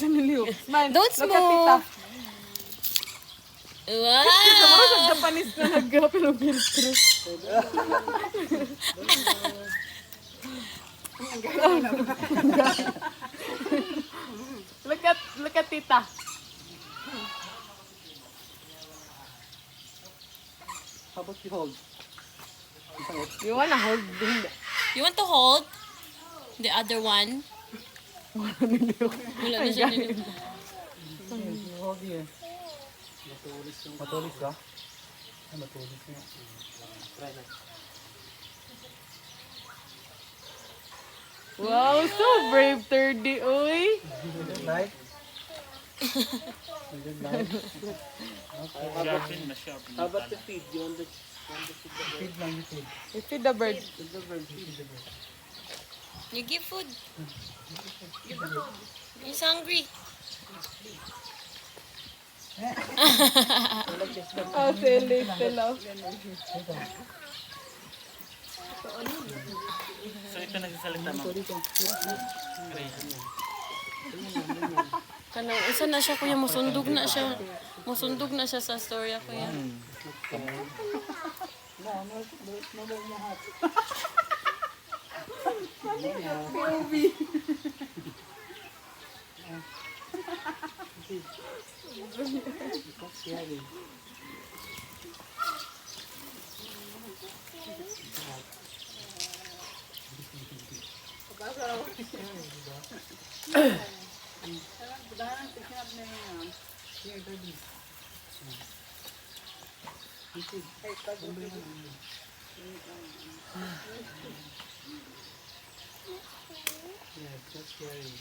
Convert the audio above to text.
Smile. Don't Look at tita. smoke. Wow! Siguro sa Japanese na nag-pero filtro. Look at tita. How about you hold? You wanna hold? Hindi. You want to hold the other one? Wala na siya nila. You hold here. Matulis ka? Ay, matulis nga. Try na. Wow, so brave, 30. Uy. You don't like? You don't like? How about the feed? You want the Feed lang, you feed. You feed the bird. Feed the bird, feed the bird. You give food. He's hungry. Oh, silly. Hello. So ito nagsasalita mo. Kanang isa na siya kuya, musundog na siya. Musundog na siya sa storya kuya. Yeah, it's just scary.